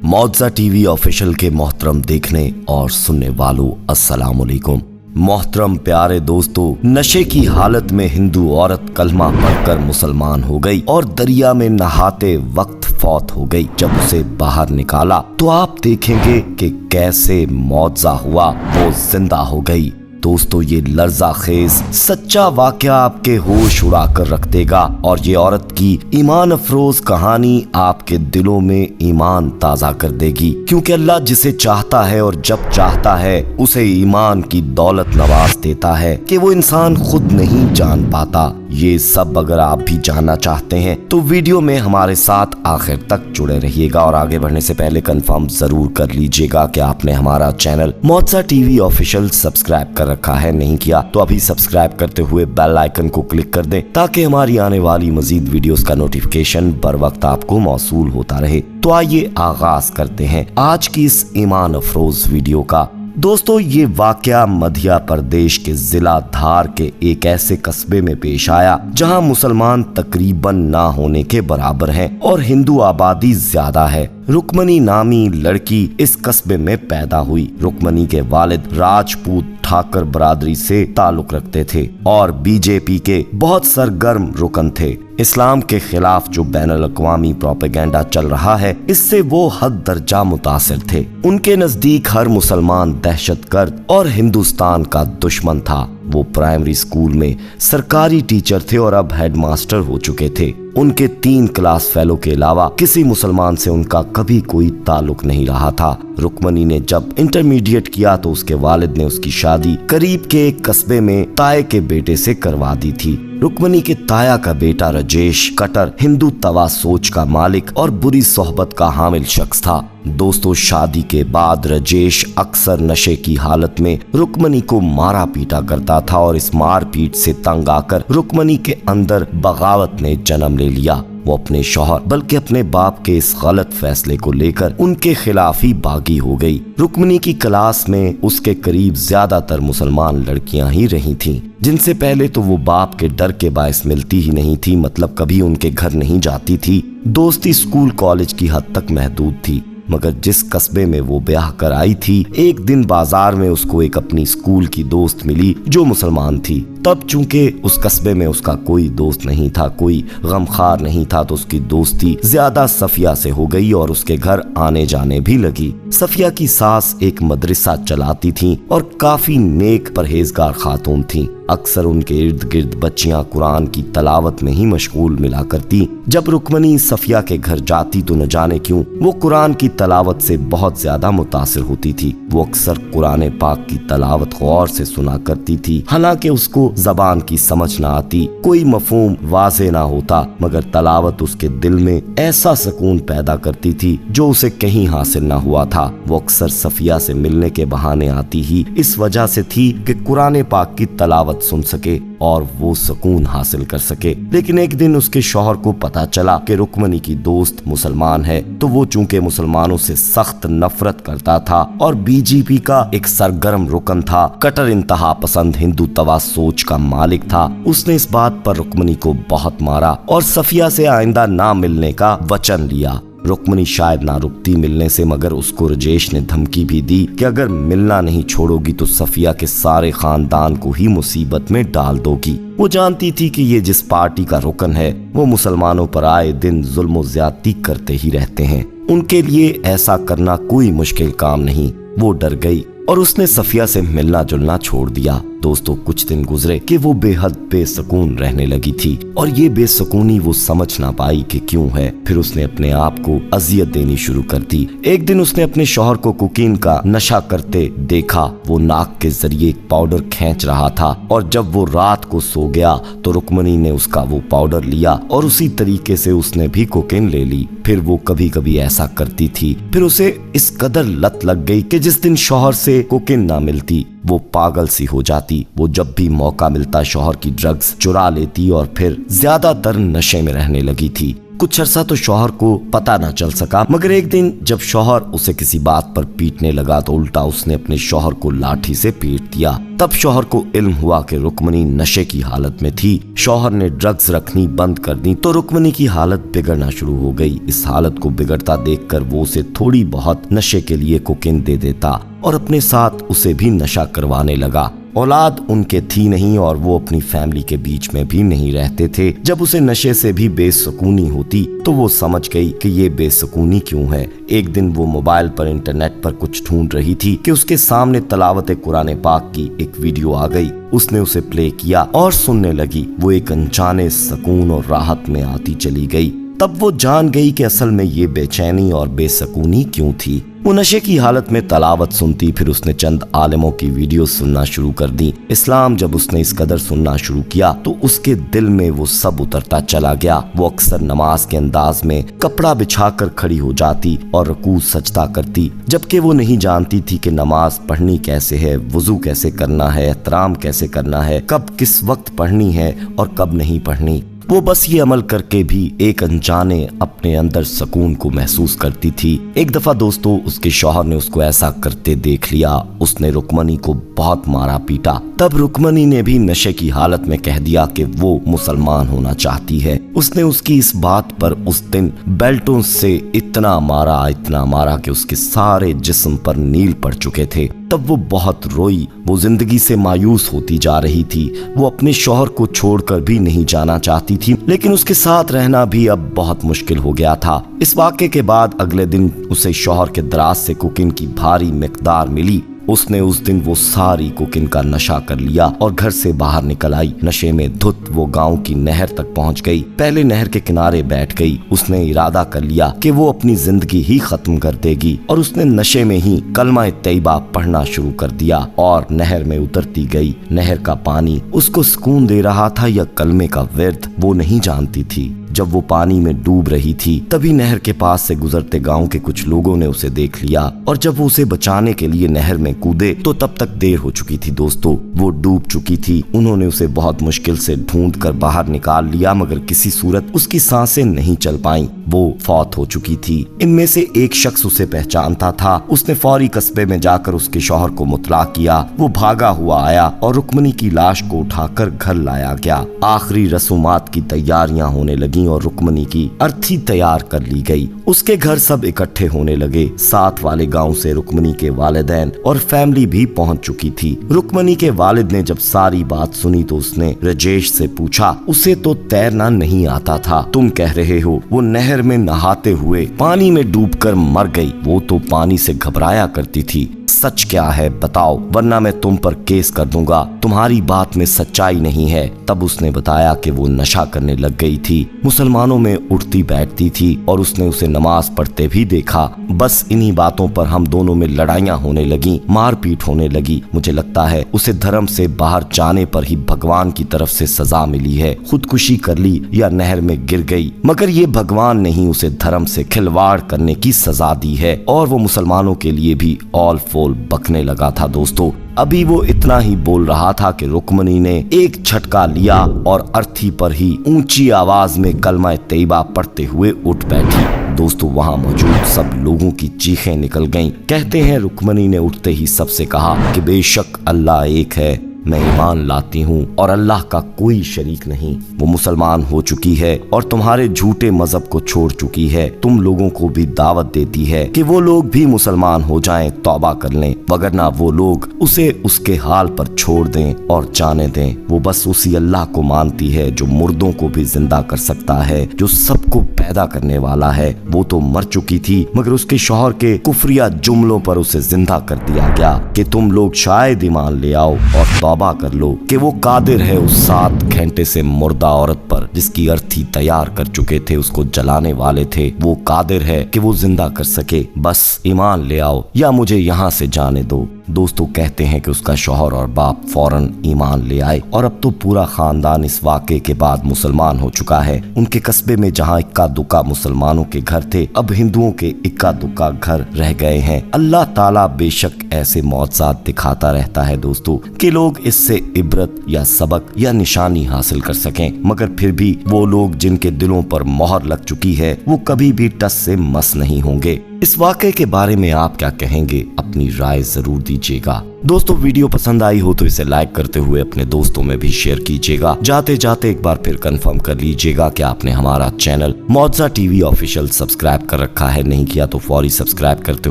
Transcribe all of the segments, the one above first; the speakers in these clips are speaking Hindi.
मौजा टीवी ऑफिशियल के मोहतरम देखने और सुनने वालों अस्सलाम वालेकुम। मोहतरम प्यारे दोस्तों, नशे की हालत में हिंदू औरत कलमा पढ़कर मुसलमान हो गई और दरिया में नहाते वक्त फौत हो गई। जब उसे बाहर निकाला तो आप देखेंगे कि कैसे मौजा हुआ, वो जिंदा हो गई। दोस्तों, ये लर्जा खेज सच्चा वाकया आपके होश उड़ा कर रख देगा और ये औरत की ईमान अफरोज कहानी आपके दिलों में ईमान ताजा कर देगी, क्योंकि अल्लाह जिसे चाहता है और जब चाहता है उसे ईमान की दौलत नवाज देता है कि वो इंसान खुद नहीं जान पाता। ये सब अगर आप भी जानना चाहते हैं तो वीडियो में हमारे साथ आखिर तक जुड़े रहिएगा और आगे बढ़ने से पहले कंफर्म जरूर कर लीजिएगा कि आपने हमारा चैनल मौजा टीवी ऑफिशियल सब्सक्राइब कर रखा है। नहीं किया तो अभी सब्सक्राइब करते हुए बेल आइकन को क्लिक कर दें ताकि हमारी आने वाली मजीद वीडियोस का नोटिफिकेशन बर वक्त आपको मौसूल होता रहे। तो आइए आगाज करते हैं आज की इस ईमान अफरोज वीडियो का। दोस्तों, ये वाकया मध्य प्रदेश के जिला धार के एक ऐसे कस्बे में पेश आया जहां मुसलमान तकरीबन ना होने के बराबर हैं और हिंदू आबादी ज्यादा है। रुक्मणी नामी लड़की इस कस्बे में पैदा हुई। रुक्मणी के वालिद राजपूत ठाकर बरादरी से ताल्लुक रखते थे और बीजेपी के बहुत सरगर्म रुकन थे। इस्लाम के खिलाफ जो बैनुल अक़वामी प्रोपेगेंडा चल रहा है, इससे वो हद दर्जा मुतासिर थे। उनके नजदीक हर मुसलमान दहशतगर्द और हिंदुस्तान का दुश्मन था। वो प्राइमरी स्कूल में सरकारी टीचर थे और अब हेडमास्टर हो चुके थे। उनके 3 क्लास फेलो के अलावा किसी मुसलमान से उनका कभी कोई ताल्लुक नहीं रहा था। रुक्मणी ने जब इंटरमीडिएट किया तो उसके वालिद ने उसकी शादी करीब के एक कस्बे में ताए के बेटे से करवा दी थी। रुक्मणी के ताया का बेटा राजेश कट्टर हिंदू तवा सोच का मालिक और बुरी सोहबत का हामिल शख्स था। दोस्तों, शादी के बाद राजेश अक्सर नशे की हालत में रुक्मणी को मारा पीटा करता था और इस मारपीट से तंग आकर रुक्मणी के अंदर बगावत ने जन्म ले लिया। वो अपने शौहर बल्कि अपने बाप के इस गलत फैसले को लेकर उनके खिलाफ ही बागी हो गई। रुक्मणी की क्लास में उसके करीब ज्यादातर मुसलमान लड़कियां ही रही थीं, जिनसे पहले तो वो बाप के डर के बायस मिलती ही नहीं थी, मतलब कभी उनके घर नहीं जाती थी। दोस्ती स्कूल कॉलेज की हद तक महदूद थी। मगर जिस कस्बे में वो ब्याह कर आई थी, एक दिन बाजार में उसको एक अपनी स्कूल की दोस्त मिली जो मुसलमान थी। तब चूंकि उस कस्बे में उसका कोई दोस्त नहीं था, कोई गमखार नहीं था, तो उसकी दोस्ती ज्यादा सफिया से हो गई और उसके घर आने जाने भी लगी। सफिया की सास एक मदरसा चलाती थी और काफी नेक परहेजगार खातून थी। अक्सर उनके इर्द गिर्द बच्चियां कुरान की तलावत में ही मशगूल मिला करती। जब रुक्मणी सफिया के घर जाती तो न जाने क्यों वो कुरान की तलावत से बहुत ज्यादा मुतासिर होती थी। वो अक्सर कुरान पाक की तलावत गौर से सुना करती थी, हालांकि उसको जबान की समझ न आती, कोई मफहूम वाज़े ना होता, मगर तलावत उसके दिल में ऐसा सुकून पैदा करती थी जो उसे कहीं हासिल ना हुआ था। वो अक्सर सफिया से मिलने के बहाने आती ही इस वजह से थी कि कुरान पाक की तलावत सुन सके और वो सुकून हासिल कर सके। लेकिन एक दिन उसके शौहर को पता चला कि रुक्मणी की दोस्त मुसलमान है, तो वो चूंकि मुसलमानों से सख्त नफरत करता था और बीजेपी का एक सरगर्म रुकन था, कट्टर इंतहा पसंद हिंदू तवा सोच का मालिक था, उसने इस बात पर रुक्मणी को बहुत मारा और सफिया से आइंदा ना मिलने का वचन लिया। रुक्मणी शायद ना रुकती मिलने से, मगर उसको राजेश ने धमकी भी दी कि अगर मिलना नहीं छोड़ोगी तो सफिया के सारे खानदान को ही मुसीबत में डाल दोगी। वो जानती थी कि ये जिस पार्टी का रुकन है वो मुसलमानों पर आए दिन जुल्म ज्यादती करते ही रहते हैं। उनके लिए ऐसा करना कोई मुश्किल काम नहीं। वो डर गई और उसने सफिया से मिलना जुलना छोड़ दिया। दोस्तों, कुछ दिन गुजरे कि वो बेहद बेसुकून रहने लगी थी और ये बेसुकूनी वो समझ ना पाई कि क्यों है। फिर उसने अपने आप को अजियत देनी शुरू कर दी। एक दिन उसने अपने शौहर को कोकीन का नशा करते देखा। वो नाक के जरिए एक पाउडर खींच रहा था और जब वो रात को सो गया तो रुक्मणी ने उसका वो पाउडर लिया और उसी तरीके से उसने भी कोकीन ले ली। फिर वो कभी कभी ऐसा करती थी। फिर उसे इस कदर लत लग गई कि जिस दिन शौहर से कोकीन ना मिलती वो पागल सी हो जाती। वो जब भी मौका मिलता शौहर की ड्रग्स चुरा लेती और फिर ज्यादातर नशे में रहने लगी थी। कुछ अरसा तो शौहर को पता न चल सका, मगर एक दिन जब शौहर उसे किसी बात पर पीटने लगा तो उल्टा उसने अपने शौहर को लाठी से पीट दिया। तब शौहर को इल्म हुआ कि रुक्मणी नशे की हालत में थी। शौहर ने ड्रग्स रखनी बंद कर दी तो रुक्मणी की हालत बिगड़ना शुरू हो गई। इस हालत को बिगड़ता देखकर वो उसे थोड़ी बहुत नशे के लिए कोकीन दे देता और अपने साथ उसे भी नशा करवाने लगा। औलाद उनके थी नहीं और वो अपनी फैमिली के बीच में भी नहीं रहते थे। जब उसे नशे से भी बेसुकूनी होती तो वो समझ गई कि ये बेसुकूनी क्यों है। एक दिन वो मोबाइल पर इंटरनेट पर कुछ ढूंढ रही थी कि उसके सामने तलावत कुरान पाक की एक वीडियो आ गई। उसने उसे प्ले किया और सुनने लगी। वो एक अनजाने सुकून और राहत में आती चली गई। तब वो जान गई कि असल में ये बेचैनी और बेसुकूनी क्यों थी। वो नशे की हालत में तलावत सुनती, फिर उसने चंद आलिमों की वीडियो सुनना शुरू कर दी। इस्लाम जब उसने इस कदर सुनना शुरू किया तो उसके दिल में वो सब उतरता चला गया। वो अक्सर नमाज के अंदाज में कपड़ा बिछाकर खड़ी हो जाती और रुकू सजदा करती, जबकि वो नहीं जानती थी कि नमाज पढ़नी कैसे है, वुजू कैसे करना है, एहतराम कैसे करना है, कब किस वक्त पढ़नी है और कब नहीं पढ़नी। वो बस ये अमल करके भी एक अनजाने अपने अंदर सुकून को महसूस करती थी। एक दफा दोस्तों उसके शौहर ने उसको ऐसा करते देख लिया। उसने रुक्मणी को बहुत मारा पीटा। तब रुक्मणी ने भी नशे की हालत में कह दिया कि वो मुसलमान होना चाहती है। उसने उसकी इस बात पर उस दिन बेल्टों से इतना मारा कि उसके सारे जिस्म पर नील पड़ चुके थे। तब वो बहुत रोई। वो जिंदगी से मायूस होती जा रही थी। वो अपने शौहर को छोड़कर भी नहीं जाना चाहती थी, लेकिन उसके साथ रहना भी अब बहुत मुश्किल हो गया था। इस वाक़े के बाद अगले दिन उसे शौहर के दराज से कोकीन की भारी मिकदार मिली। उसने उस दिन वो सारी कोकीन का नशा कर लिया और घर से बाहर निकल आई। नशे में धुत वो गांव की नहर तक पहुंच गई। पहले नहर के किनारे बैठ गई। उसने इरादा कर लिया कि वो अपनी जिंदगी ही खत्म कर देगी और उसने नशे में ही कलमा तैयबा पढ़ना शुरू कर दिया और नहर में उतरती गई। नहर का पानी उसको सुकून दे रहा था या कलमे का विर्द वो नहीं जानती थी। जब वो पानी में डूब रही थी तभी नहर के पास से गुजरते गांव के कुछ लोगों ने उसे देख लिया और जब वो उसे बचाने के लिए नहर में कूदे तो तब तक देर हो चुकी थी। दोस्तों वो डूब चुकी थी। उन्होंने उसे बहुत मुश्किल से ढूंढ कर बाहर निकाल लिया, मगर किसी सूरत उसकी सांसें नहीं चल पाईं। वो फौत हो चुकी थी। इनमें से एक शख्स उसे पहचानता था। उसने फौरी कस्बे में जाकर उसके शौहर को मुतला किया। वो भागा हुआ आया और रुक्मणी की लाश को उठाकर घर लाया गया। आखिरी रसूमात की तैयारियां होने लगी और रुक्मणी की अर्थी तैयार कर ली गई। उसके घर सब इकट्ठे होने लगे। साथ वाले गांव से रुक्मणी के वालिदैन और फैमिली भी पहुंच चुकी थी। रुक्मणी के वालिद ने जब सारी बात सुनी तो उसने राजेश से पूछा, उसे तो तैरना नहीं आता था, तुम कह रहे हो वो नहर में नहाते हुए पानी में डूबकर मर गई। वो तो पानी से घबराया करती थी। सच क्या है बताओ, वरना मैं तुम पर केस कर दूंगा। तुम्हारी बात में सच्चाई नहीं है। तब उसने बताया कि वो नशा करने लग गई थी, मुसलमानों में उठती बैठती थी और उसने उसे नमाज पढ़ते भी देखा। बस इन्हीं बातों पर हम दोनों में लड़ाइयाँ होने लगी, मारपीट होने लगी। मुझे लगता है उसे धर्म से बाहर जाने पर ही भगवान की तरफ से सजा मिली है। खुदकुशी कर ली या नहर में गिर गई, मगर ये भगवान नहीं उसे धर्म से खिलवाड़ करने की सजा दी है। और वो मुसलमानों के लिए भी ऑल फोल बकने लगा था। दोस्तों अभी वो इतना ही बोल रहा था कि रुक्मणी ने एक झटका लिया और अर्थी पर ही ऊंची आवाज में कलमा तैयबा पढ़ते हुए उठ बैठी। दोस्तों वहां मौजूद सब लोगों की चीखें निकल गईं। कहते हैं रुक्मणी ने उठते ही सबसे कहा कि बेशक अल्लाह एक है, मैं ईमान लाती हूँ और अल्लाह का कोई शरीक नहीं। वो मुसलमान हो चुकी है और तुम्हारे झूठे मजहब को छोड़ चुकी है। तुम लोगों को भी दावत देती है कि वो लोग भी मुसलमान हो जाएं, तौबा कर लें, वगरना वो लोग उसे उसके हाल पर छोड़ दें और जाने दें। वो बस उसी अल्लाह को मानती है जो मुर्दों को भी जिंदा कर सकता है, जो सबको पैदा करने वाला है। वो तो मर चुकी थी, मगर उसके शौहर के कुफरिया जुमलों पर उसे जिंदा कर दिया गया कि तुम लोग शायद ईमान ले आओ और तौबा कर लो कि वो कादिर है उस 7 घंटे से मुर्दा औरत पर जिसकी अर्थी तैयार कर चुके थे, उसको जलाने वाले थे। वो कादिर है कि वो जिंदा कर सके। बस ईमान ले आओ या मुझे यहाँ से जाने दो। दोस्तों कहते हैं कि उसका शौहर और बाप फौरन ईमान ले आए और अब तो पूरा खानदान इस वाक़े के बाद मुसलमान हो चुका है। उनके कस्बे में जहाँ इक्का दुक्का मुसलमानों के घर थे, अब हिंदुओं के इक्का दुक्का घर रह गए हैं। अल्लाह ताला बेशक ऐसे मौजज़ात दिखाता रहता है दोस्तों कि लोग इससे इबरत या सबक या निशानी हासिल कर सकें, मगर फिर भी वो लोग जिनके दिलों पर मोहर लग चुकी है वो कभी भी टस से मस नहीं होंगे। इस वाक़े के बारे में आप क्या कहेंगे? अपनी राय जरूर दीजिएगा। दोस्तों वीडियो पसंद आई हो तो इसे लाइक करते हुए अपने दोस्तों में भी शेयर कीजिएगा। जाते जाते एक बार फिर कंफर्म कर लीजिएगा कि आपने हमारा चैनल मौजा टीवी ऑफिशियल सब्सक्राइब कर रखा है। नहीं किया तो फौरी सब्सक्राइब करते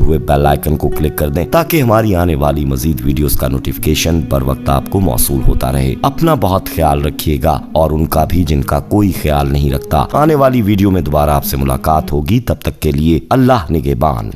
हुए बेल आइकन को क्लिक कर दें ताकि हमारी आने वाली मजीद वीडियोस का नोटिफिकेशन बर वक्त आपको मौसूल होता रहे। अपना बहुत ख्याल रखिएगा और उनका भी जिनका कोई ख्याल नहीं रखता। आने वाली वीडियो में दोबारा आपसे मुलाकात होगी, तब तक के लिए अल्लाह निगहबान।